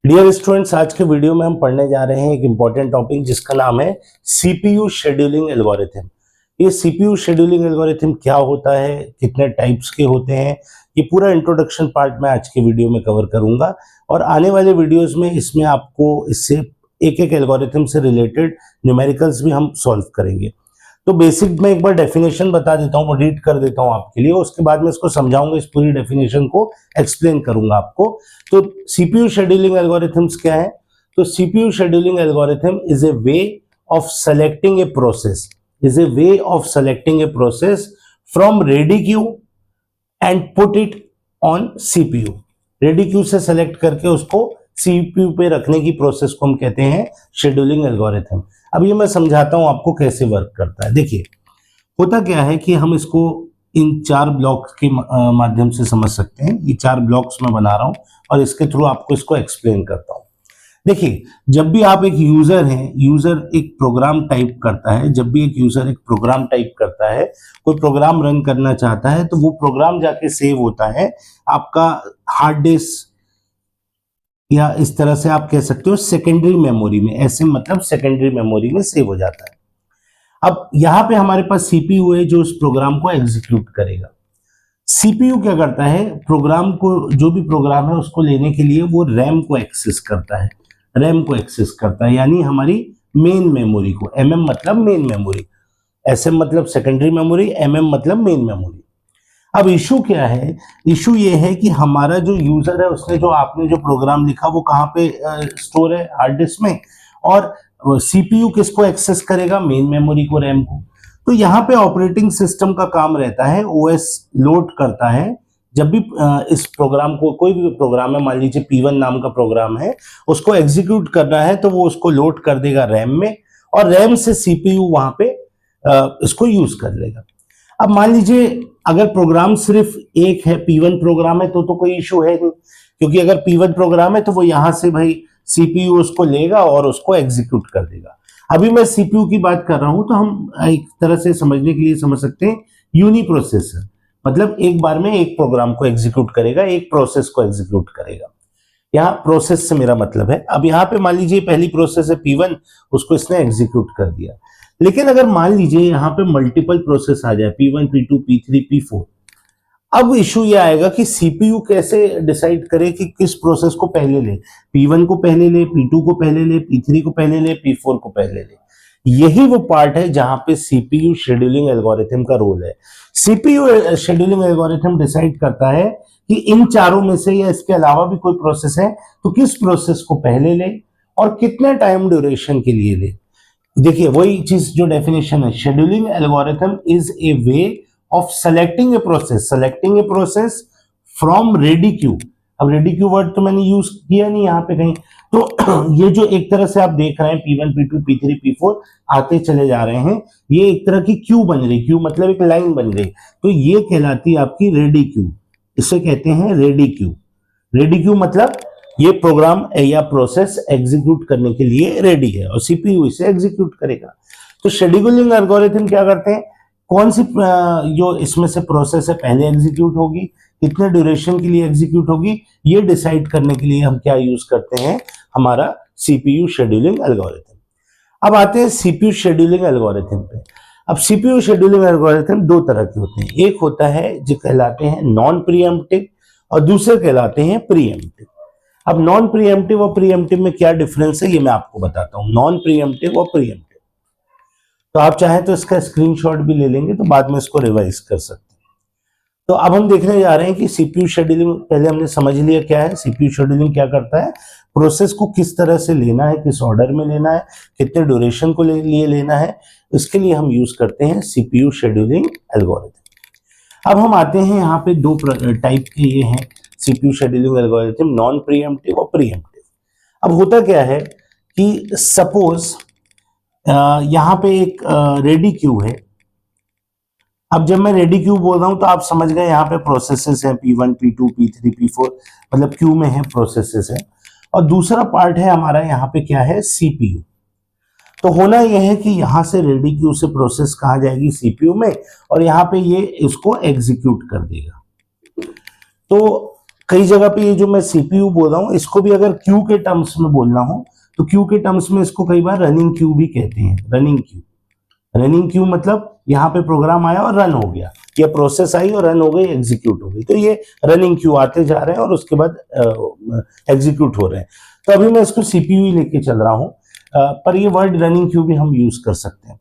Dear students, आज के video में हम पढ़ने जा रहे हैं एक इंपॉर्टेंट टॉपिक जिसका नाम है सीपीयू शेड्यूलिंग एल्गोरिथम। ये सीपीयू शेड्यूलिंग एल्गोरिथम क्या होता है, कितने टाइप्स के होते हैं, ये पूरा इंट्रोडक्शन पार्ट मैं आज के वीडियो में कवर करूंगा और आने वाले वीडियोस में इसमें आपको इससे एक एक एल्गोरिथम से रिलेटेड न्यूमेरिकल्स भी हम सॉल्व करेंगे। तो बेसिक में एक बार डेफिनेशन बता देता हूँ, रीड कर देता हूँ आपके लिए, उसके बाद में इसको समझाऊंगा, इस पूरी डेफिनेशन को एक्सप्लेन करूंगा आपको। तो सीपीयू शेड्यूलिंग एल्गोरिथम्स क्या है? तो CPU scheduling algorithm is a way of selecting a process from ready queue and put it on CPU. Ready queue से सेलेक्ट करके उसको सीपीयू पे रखने की प्रोसेस को हम कहते हैं शेड्यूलिंग एल्गोरिथम। अब ये मैं समझाता हूं आपको कैसे वर्क करता है। देखिए, होता क्या है कि हम इसको इन चार ब्लॉक्स के माध्यम से समझ सकते हैं। ये चार ब्लॉक्स मैं बना रहा हूं और इसके थ्रू आपको इसको एक्सप्लेन करता हूं। देखिए, जब भी आप एक यूजर हैं, यूजर एक प्रोग्राम टाइप करता है, जब भी एक यूजर एक प्रोग्राम टाइप करता है, कोई प्रोग्राम रन करना चाहता है, तो वो प्रोग्राम जाके सेव होता है आपका हार्ड डिस्क, या इस तरह से आप कह सकते हो सेकेंडरी मेमोरी में। ऐसे मतलब सेकेंडरी मेमोरी में सेव हो जाता है। अब यहाँ पे हमारे पास सीपीयू है जो उस प्रोग्राम को एग्जीक्यूट करेगा। सीपीयू क्या करता है, प्रोग्राम को, जो भी प्रोग्राम है उसको लेने के लिए वो रैम को एक्सेस करता है, यानी हमारी मेन मेमोरी को। एमएम मतलब मेन मेमोरी, एसएम मतलब सेकेंडरी मेमोरी, एमएम मतलब मेन मेमोरी। अब इशू क्या है? इशू ये है कि हमारा जो यूजर है उसने जो आपने जो प्रोग्राम लिखा वो कहाँ पे स्टोर है? हार्ड डिस्क में। और सीपीयू किसको एक्सेस करेगा? मेन मेमोरी को, रैम को। तो यहाँ पे ऑपरेटिंग सिस्टम का काम रहता है, ओएस लोड करता है। जब भी इस प्रोग्राम को, कोई भी प्रोग्राम है, मान लीजिए P1 नाम का प्रोग्राम है, उसको एग्जीक्यूट करना है तो वो उसको लोड कर देगा रैम में और रैम से सीपीयू वहां पे इसको यूज कर लेगा। अब मान लीजिए अगर प्रोग्राम सिर्फ एक है, P1 प्रोग्राम है, तो कोई इशू है नहीं, क्योंकि अगर P1 प्रोग्राम है तो वो यहां से भाई सीपीयू उसको लेगा और उसको एग्जीक्यूट कर देगा। अभी मैं सीपीयू की बात कर रहा हूं तो हम एक तरह से समझने के लिए समझ सकते हैं यूनी प्रोसेसर, मतलब एक बार में एक प्रोग्राम को एग्जीक्यूट करेगा, एक प्रोसेस को एग्जीक्यूट करेगा। यहाँ प्रोसेस से मेरा मतलब है, अब यहाँ पे मान लीजिए पहली प्रोसेस है P1, उसको इसने एग्जीक्यूट कर दिया। लेकिन अगर मान लीजिए यहाँ पे मल्टीपल प्रोसेस आ जाए, P1, P2, P3, P4, अब इशू ये आएगा कि सीपीयू कैसे डिसाइड करे कि किस प्रोसेस को पहले ले। P1 को पहले ले, P2 को पहले ले, P3 को पहले ले, P4 को पहले ले। यही वो पार्ट है जहां पे सीपीयू शेड्यूलिंग एल्गोरिथम का रोल है। सीपीयू शेड्यूलिंग एल्गोरिथम डिसाइड करता है कि इन चारों में से या इसके अलावा भी कोई प्रोसेस है तो किस प्रोसेस को पहले ले और कितने टाइम ड्यूरेशन के लिए ले। देखिए, वही चीज जो डेफिनेशन है, scheduling algorithm is a way of selecting a process from ready queue. अब रेडी क्यू वर्ड तो मैंने यूज किया नहीं यहाँ पे कहीं, तो ये जो एक तरह से आप देख रहे हैं P1, P2, P3, P4 आते चले जा रहे हैं, ये एक तरह की क्यू बन रही, क्यू मतलब एक लाइन बन रही, तो ये कहलाती है आपकी रेडी क्यू। इसे कहते हैं रेडी क्यू। रेडी क्यू मतलब ये प्रोग्राम या प्रोसेस एग्जीक्यूट करने के लिए रेडी है और सीपीयू इसे एग्जीक्यूट करेगा। तो शेड्यूलिंग एल्गोरिथम क्या करते हैं, कौन सी जो इसमें से प्रोसेस है पहले एग्जीक्यूट होगी, कितने ड्यूरेशन के लिए एग्जीक्यूट होगी, ये डिसाइड करने के लिए हम क्या यूज करते हैं, हमारा सीपीयू शेड्यूलिंग एल्गोरिथम। अब आते हैं सीपीयू शेड्यूलिंग एल्गोरिथम पे। अब सीपीयू शेड्यूलिंग एल्गोरिथम दो तरह के होते हैं, एक होता है जो कहलाते हैं नॉन प्रीएम्प्टिव और दूसरे कहलाते हैं प्रीएम्प्टिव। अब नॉन प्रीएम्प्टिव और प्रीएम्प्टिव में क्या डिफरेंस है ये मैं आपको बताता हूं, नॉन प्रीएम्प्टिव और प्रीएम्प्टिव। तो आप चाहें तो इसका स्क्रीनशॉट भी ले लेंगे तो बाद में इसको रिवाइज कर सकते हैं। तो अब हम देखने जा रहे हैं कि सीपीयू शेड्यूलिंग, पहले हमने समझ लिया क्या है सीपीयू शेड्यूलिंग, क्या करता है, प्रोसेस को किस तरह से लेना है, किस ऑर्डर में लेना है, कितने ड्यूरेशन को लिए लेना है, इसके लिए हम यूज करते हैं सीपीयू शेड्यूलिंग एल्गोरिथम। अब हम आते हैं यहाँ पे दो टाइप के ये हैं CPU scheduling algorithm, non pre-emptive और प्रीएम्प्टिव। अब होता क्या है कि सपोज यहाँ पे एक रेडी क्यू है। अब जब मैं रेडी क्यू बोल रहा हूं तो आप समझ गए यहाँ पे प्रोसेसेस हैं P1, P2, P3, P4, मतलब क्यू में है प्रोसेसेस है। और दूसरा पार्ट है हमारा यहाँ पे क्या है, सीपीयू। तो होना यह है कि यहाँ से रेडी क्यू से प्रोसेस कहाँ जाएगी, सीपीयू में, और यहाँ पे ये इसको एग्जीक्यूट कर देगा। तो कई जगह पे ये जो मैं सीपीयू बोल रहा हूँ इसको भी अगर क्यू के टर्म्स में बोलना हो तो क्यू के टर्म्स में इसको कई बार रनिंग क्यू भी कहते हैं। रनिंग क्यू, रनिंग क्यू मतलब यहाँ पे प्रोग्राम आया और रन हो गया, या प्रोसेस आई और रन हो गई, एग्जीक्यूट हो गई, तो ये रनिंग क्यू आते जा रहे हैं और उसके बाद एग्जीक्यूट हो रहे हैं। तो अभी मैं इसको सीपीयू ही लेके चल रहा हूँ, पर ये वर्ड रनिंग क्यू भी हम यूज कर सकते हैं।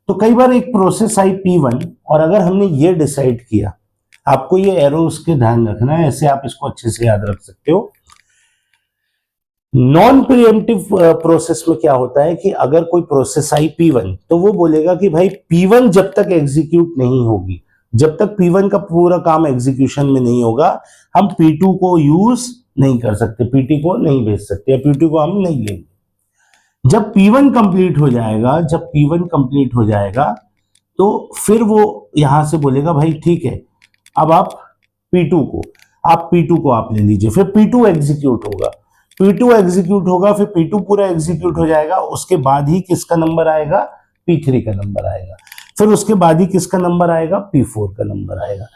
तो कई बार एक प्रोसेस आई P1 और अगर हमने ये डिसाइड किया, आपको ये एरो उसके ध्यान रखना है, ऐसे आप इसको अच्छे से याद रख सकते हो। नॉन प्रीएम्प्टिव प्रोसेस में क्या होता है कि अगर कोई प्रोसेस आई P1 तो वो बोलेगा कि भाई P1 जब तक एग्जीक्यूट नहीं होगी, जब तक P1 का पूरा काम एग्जीक्यूशन में नहीं होगा, हम P2 को यूज नहीं कर सकते, P2 को नहीं भेज सकते, या P2 को हम नहीं लेंगे। जब P1 कंप्लीट हो जाएगा, जब P1 कंप्लीट हो जाएगा तो फिर वो यहां से बोलेगा भाई ठीक है, अब आप P2 को आप ले लीजिए, फिर P2 एग्जीक्यूट होगा, P2 एग्जीक्यूट होगा, फिर P2 पूरा एग्जीक्यूट हो जाएगा, उसके बाद ही किसका नंबर आएगा, P3 का नंबर आएगा, फिर उसके बाद ही किसका नंबर आएगा, P4 का नंबर आएगा।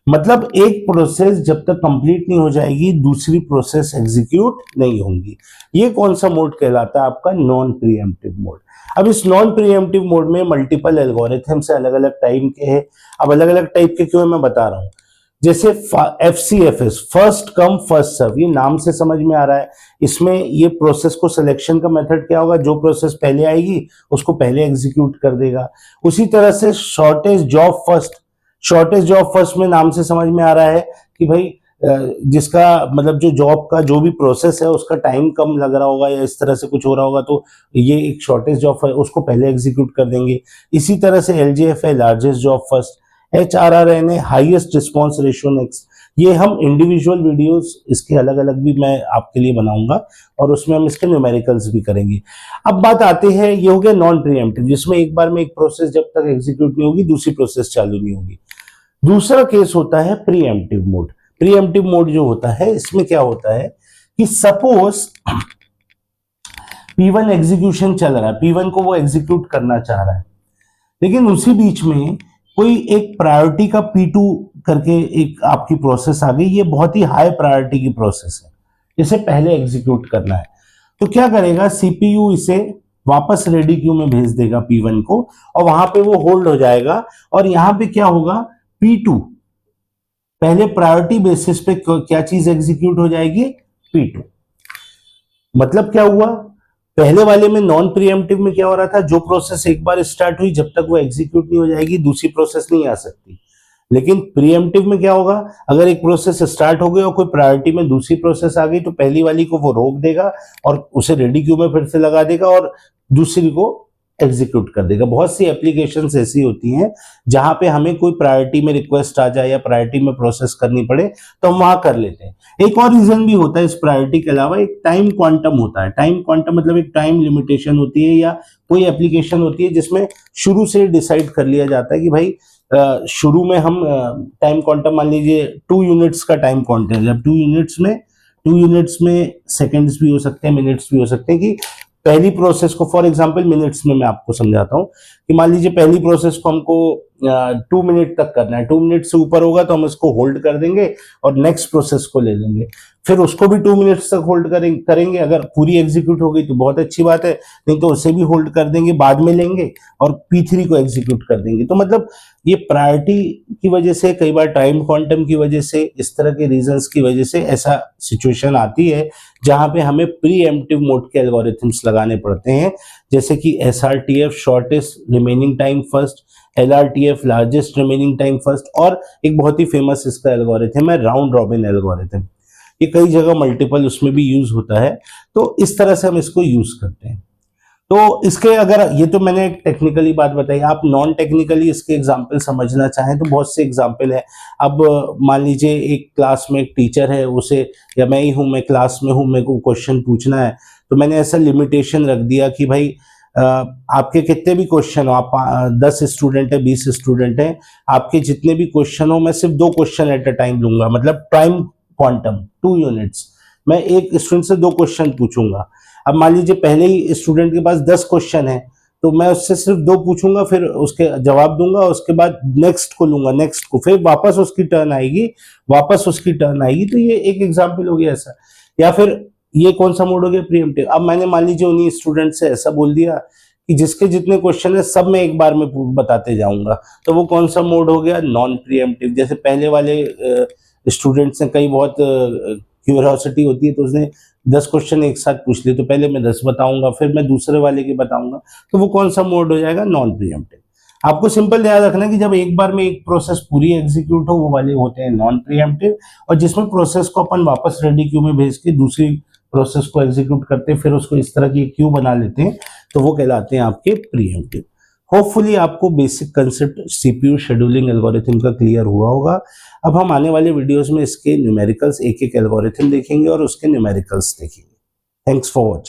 मतलब एक प्रोसेस जब तक कंप्लीट नहीं हो जाएगी दूसरी प्रोसेस एग्जीक्यूट नहीं होंगी। ये कौन सा मोड कहलाता है, आपका नॉन प्रीएम्प्टिव मोड। अब इस नॉन प्रीएम्प्टिव मोड में मल्टीपल एल्गोरिथम्स अलग अलग टाइप के हैं। अब अलग अलग टाइप के क्यों मैं बता रहा हूं, जैसे FCFS, first come first serve, ये नाम से समझ में आ रहा है। इसमें ये प्रोसेस को सिलेक्शन का मेथड क्या होगा, जो प्रोसेस पहले आएगी उसको पहले एग्जीक्यूट कर देगा। उसी तरह से शॉर्टेज जॉब फर्स्ट में नाम से समझ में आ रहा है कि भाई जिसका मतलब जो जॉब का जो भी प्रोसेस है उसका टाइम कम लग रहा होगा या इस तरह से कुछ हो रहा होगा, तो ये एक शॉर्टेज जॉब उसको पहले एग्जीक्यूट कर देंगे। इसी तरह से LJF है लार्जेस्ट जॉब फर्स्ट, HRRN है हाईएस्ट रिस्पॉन्स रेशियो नेक्स्ट। ये हम इंडिविजुअल वीडियोस इसके अलग अलग भी मैं आपके लिए बनाऊंगा और उसमें हम इसके न्यूमेरिकल्स भी करेंगे। अब बात आती है, ये हो गया नॉन प्रीएम्प्टिव, जिसमें एक बार में एक प्रोसेस जब तक एग्जीक्यूट नहीं होगी दूसरी प्रोसेस चालू नहीं होगी। दूसरा केस होता है प्रीएम्प्टिव मोड। प्रीएम्प्टिव मोड जो होता है इसमें क्या होता है कि सपोज P1 एग्जीक्यूशन चल रहा है, P1 को वो एग्जीक्यूट करना चाह रहा है, लेकिन उसी बीच में कोई एक प्रायोरिटी का P2 करके एक आपकी प्रोसेस आ गई, ये बहुत ही हाई प्रायोरिटी की प्रोसेस है, इसे पहले एग्जीक्यूट करना है। तो क्या करेगा, CPU इसे वापस रेडी क्यू में भेज देगा P1 को, और वहां पे वो होल्ड हो जाएगा। और यहां पे क्या होगा, P2 पहले प्रायोरिटी बेसिस पे क्या चीज एग्जीक्यूट हो जाएगी, P2। मतलब क्या हुआ, पहले वाले में नॉन प्रीएम्प्टिव में क्या हो रहा था, जो प्रोसेस एक बार स्टार्ट हुई जब तक वो एग्जीक्यूट नहीं हो जाएगी दूसरी प्रोसेस नहीं आ सकती। लेकिन प्रीएम्प्टिव में क्या होगा, अगर एक प्रोसेस स्टार्ट हो गई और कोई प्रायोरिटी में दूसरी प्रोसेस आ गई तो पहली वाली को वो रोक देगा और उसे रेडी क्यू में फिर से लगा देगा और दूसरी को एग्जीक्यूट कर देगा। बहुत सी एप्लीकेशंस ऐसी होती हैं जहां पे हमें कोई प्रायोरिटी में रिक्वेस्ट आ जाए या प्रायोरिटी में प्रोसेस करनी पड़े तो हम वहां कर लेते हैं। एक और रीजन भी होता है इस प्रायोरिटी के अलावा, एक टाइम क्वांटम होता है। टाइम क्वांटम मतलब एक टाइम लिमिटेशन होती है या कोई एप्लीकेशन होती है जिसमें शुरू से डिसाइड कर लिया जाता है कि भाई शुरू में हम टाइम क्वांटम मान लीजिए 2 यूनिट्स का टाइम क्वांटम, जब 2 यूनिट्स में सेकंड्स भी हो सकते हैं, मिनट्स भी हो सकते हैं, कि पहली प्रोसेस को फॉर एग्जांपल मिनट्स में मैं आपको समझाता हूं कि मान लीजिए पहली प्रोसेस को हमको 2 मिनट तक करना है, 2 मिनट से ऊपर होगा तो हम इसको होल्ड कर देंगे और नेक्स्ट प्रोसेस को ले लेंगे, फिर उसको भी 2 मिनट्स तक होल्ड करेंगे। अगर पूरी एग्जीक्यूट हो गई तो बहुत अच्छी बात है, नहीं तो उसे भी होल्ड कर देंगे, बाद में लेंगे और P3 को एग्जीक्यूट कर देंगे। तो मतलब ये प्रायोरिटी की वजह से, कई बार टाइम क्वांटम की वजह से, इस तरह के रीजंस की वजह से ऐसा सिचुएशन आती है जहां पे हमें प्री एम्प्टिव मोड के एल्गोरिथम्स लगाने पड़ते हैं, जैसे कि SRTF shortest remaining time first, LRTF largest remaining time first, और एक बहुत ही फेमस इसका एल्गोरिथम है राउंड रॉबिन एल्गोरिथम। ये कई जगह मल्टीपल उसमें भी यूज होता है, तो इस तरह से हम इसको यूज करते हैं। तो इसके, अगर ये तो मैंने एक टेक्निकली बात बताई, आप नॉन टेक्निकली इसके एग्जाम्पल समझना चाहें तो बहुत से एग्जाम्पल है। अब मान लीजिए एक क्लास में एक टीचर है, उसे, या मैं ही हूं, मैं क्लास में हूं, मेरे को क्वेश्चन पूछना है, तो मैंने ऐसा लिमिटेशन रख दिया कि भाई आपके कितने भी क्वेश्चन हो, आप 10 स्टूडेंट है, 20 स्टूडेंट है, आपके जितने भी क्वेश्चन हो मैं सिर्फ 2 क्वेश्चन एट अ टाइम लूंगा, मतलब टाइम क्वांटम 2 यूनिट्स, मैं एक स्टूडेंट से 2 क्वेश्चन पूछूंगा। अब मान लीजिए पहले ही स्टूडेंट के पास 10 क्वेश्चन है, तो मैं उससे सिर्फ 2 पूछूंगा, फिर उसके जवाब दूंगा, उसके बाद नेक्स्ट को लूंगा, नेक्स्ट को, फिर वापस उसकी टर्न आएगी, वापस उसकी टर्न आएगी। तो ये एक एग्जाम्पल हो गया ऐसा। या फिर ये कौन सा मोड हो गया, प्रीएम्प्टिव। अब मैंने मान लीजिए उन्हीं स्टूडेंट से ऐसा बोल दिया कि जिसके जितने क्वेश्चन है सब मैं एक बार में बताते जाऊंगा, तो वो कौन सा मोड हो गया, नॉन प्रीएम्प्टिव। जैसे पहले वाले स्टूडेंट्स ने कई बहुत क्यूरियोसिटी होती है, तो उसने 10 क्वेश्चन एक साथ पूछ लिए, तो पहले मैं 10 बताऊंगा, फिर मैं दूसरे वाले के बताऊंगा, तो वो कौन सा मोड हो जाएगा, नॉन प्रीएम्प्टिव। आपको सिंपल याद रखना कि जब एक बार में एक प्रोसेस पूरी एग्जीक्यूट हो, वो वाले होते हैं नॉन प्रीएम्प्टिव, और जिसमें प्रोसेस को अपन वापस रेडी क्यू में भेज के दूसरी प्रोसेस को एग्जीक्यूट करते हैं, फिर उसको इस तरह की क्यू बना लेते हैं, तो वो कहलाते हैं आपके प्रीएम्प्टिव। होपफुली आपको basic concept CPU scheduling algorithm का क्लियर हुआ होगा। अब हम आने वाले वीडियोस में इसके न्यूमेरिकल्स, एक एक एल्गोरिथम देखेंगे और उसके न्यूमेरिकल्स देखेंगे। Thanks for watching.